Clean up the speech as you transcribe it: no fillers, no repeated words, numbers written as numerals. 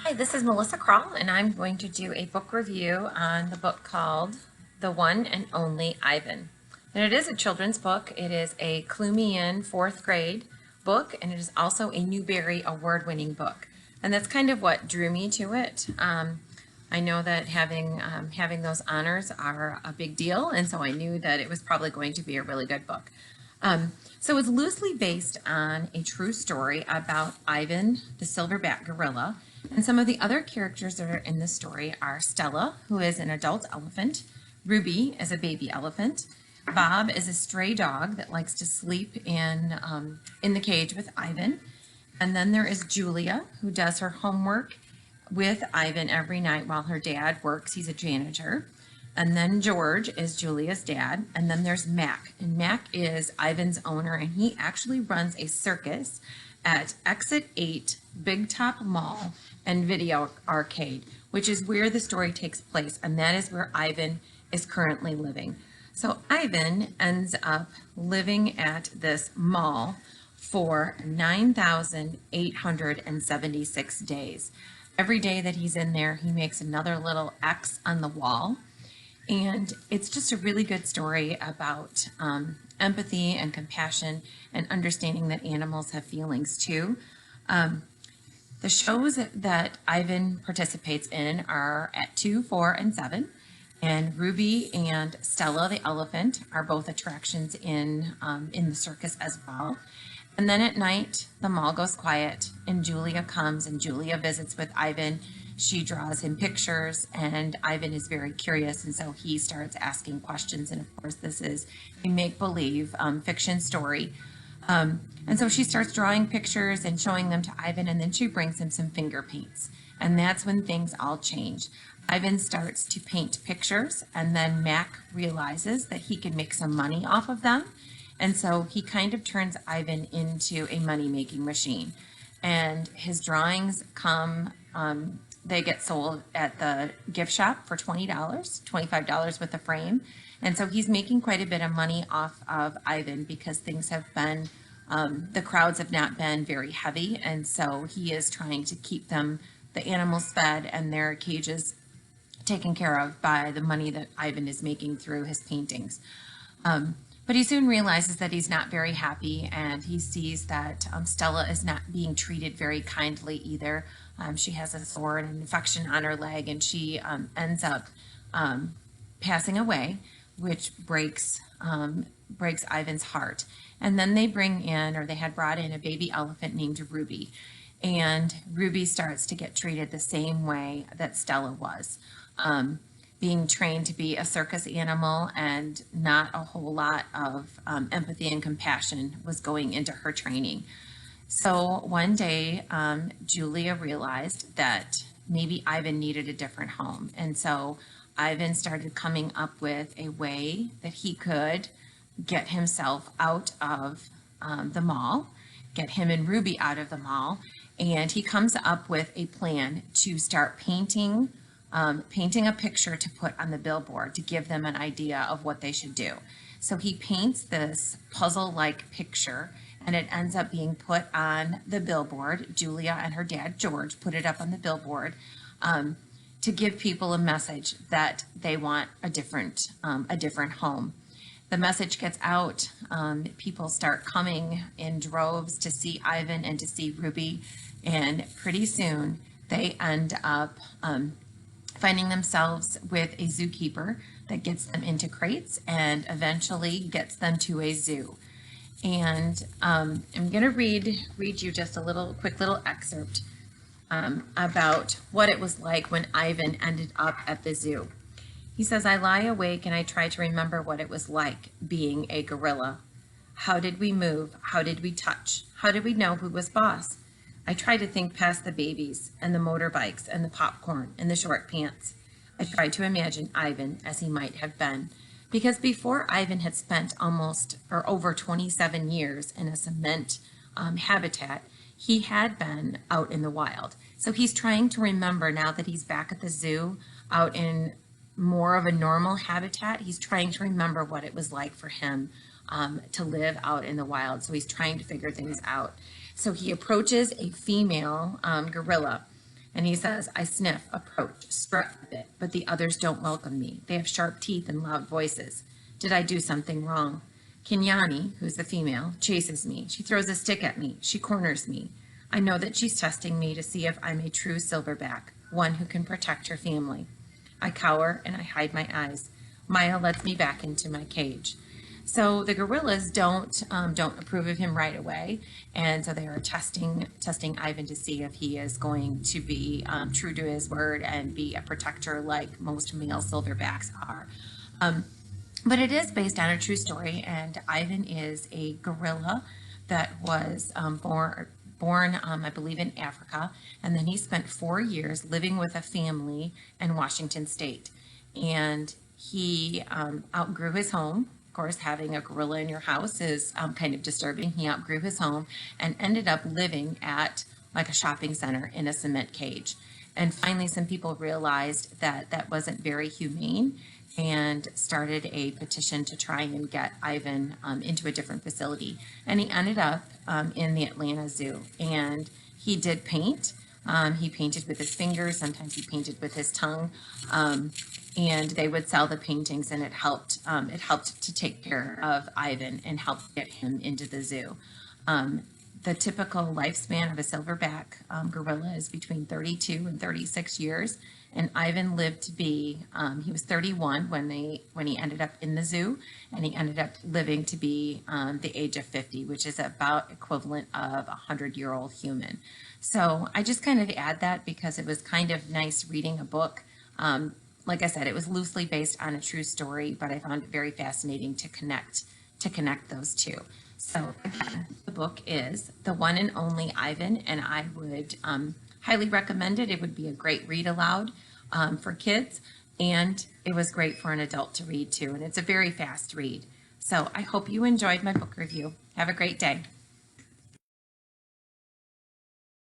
Hi, this is Melissa Krull, and I'm going to do a book review on the book called The One and Only Ivan. And it is a children's book. It is a Clue Me In fourth grade book, and it is also a Newbery award-winning book. And that's kind of what drew me to it. I know that having those honors are a big deal, and so I knew that it was probably going to be a really good book. So it's loosely based on a true story about Ivan, the silverback gorilla, and some of the other characters that are in the story are Stella, who is an adult elephant, Ruby is a baby elephant, Bob is a stray dog that likes to sleep in the cage with Ivan, and then there is Julia, who does her homework with Ivan every night while her dad works. He's a janitor. And then George is Julia's dad. And then there's Mac. And Mac is Ivan's owner, and he actually runs a circus at Exit 8 Big Top Mall and Video Arcade, which is where the story takes place. And that is where Ivan is currently living. So Ivan ends up living at this mall for 9,876 days. Every day that he's in there, he makes another little X on the wall. And it's just a really good story about empathy and compassion and understanding that animals have feelings too. The shows that Ivan participates in are at 2, 4, and 7. And Ruby and Stella the elephant are both attractions in the circus as well. And then at night, the mall goes quiet and Julia comes and Julia visits with Ivan. She draws him pictures and Ivan is very curious, and so he starts asking questions. And of course, this is a make-believe fiction story. And so she starts drawing pictures and showing them to Ivan, and then she brings him some finger paints. And that's when things all change. Ivan starts to paint pictures, and then Mac realizes that he can make some money off of them. And so he kind of turns Ivan into a money-making machine. And his drawings they get sold at the gift shop for $20, $25 with a frame. And so he's making quite a bit of money off of Ivan because things have been, the crowds have not been very heavy. And so he is trying to keep the animals fed and their cages taken care of by the money that Ivan is making through his paintings. But he soon realizes that he's not very happy, and he sees that Stella is not being treated very kindly either. She has a sore and an infection on her leg, and she ends up passing away, which breaks Ivan's heart. And then they had brought in a baby elephant named Ruby, and Ruby starts to get treated the same way that Stella was. Being trained to be a circus animal, and not a whole lot of empathy and compassion was going into her training. So one day, Julia realized that maybe Ivan needed a different home. And so Ivan started coming up with a way that he could get himself out of the mall, get him and Ruby out of the mall. And he comes up with a plan to start painting a picture to put on the billboard to give them an idea of what they should do. So he paints this puzzle-like picture, and it ends up being put on the billboard. Julia and her dad, George, put it up on the billboard to give people a message that they want a different home. The message gets out. People start coming in droves to see Ivan and to see Ruby, and pretty soon they end up finding themselves with a zookeeper that gets them into crates and eventually gets them to a zoo. And I'm going to read you just a quick little excerpt about what it was like when Ivan ended up at the zoo. He says, "I lie awake and I try to remember what it was like being a gorilla. How did we move? How did we touch? How did we know who was boss? I try to think past the babies and the motorbikes and the popcorn and the short pants. I try to imagine Ivan as he might have been, because before Ivan had spent over 27 years in a cement habitat, he had been out in the wild. So he's trying to remember, now that he's back at the zoo, out in more of a normal habitat, he's trying to remember what it was like for him to live out in the wild. So he's trying to figure things out. So he approaches a female gorilla And he says, I sniff, approach, strut a bit, but the others don't welcome me. They have sharp teeth and loud voices. Did I do something wrong? Kenyani, who's the female, chases me. She throws a stick at me. She corners me. I know that she's testing me to see if I'm a true silverback, one who can protect her family. I cower and I hide my eyes. Maya lets me back into my cage. So the gorillas don't approve of him right away, and so they are testing Ivan to see if he is going to be true to his word and be a protector like most male silverbacks are. But it is based on a true story, and Ivan is a gorilla that was born, I believe, in Africa, and then he spent 4 years living with a family in Washington State, and he outgrew his home. Of course, having a gorilla in your house is kind of disturbing. He outgrew his home and ended up living at like a shopping center in a cement cage. And finally, some people realized that that wasn't very humane and started a petition to try and get Ivan into a different facility. And he ended up in the Atlanta Zoo. And he did paint. He painted with his fingers. Sometimes he painted with his tongue. And they would sell the paintings, and it helped to take care of Ivan and helped get him into the zoo. The typical lifespan of a silverback gorilla is between 32 and 36 years, and Ivan lived to be he was 31 when he ended up in the zoo, and he ended up living to be the age of 50, which is about equivalent of a 100-year-old human. So I just kind of add that because it was kind of nice reading a book. Like I said, it was loosely based on a true story, but I found it very fascinating to connect those two. So again, the book is The One and Only Ivan, and I would highly recommend it. It would be a great read aloud for kids, and it was great for an adult to read too, and it's a very fast read. So I hope you enjoyed my book review. Have a great day.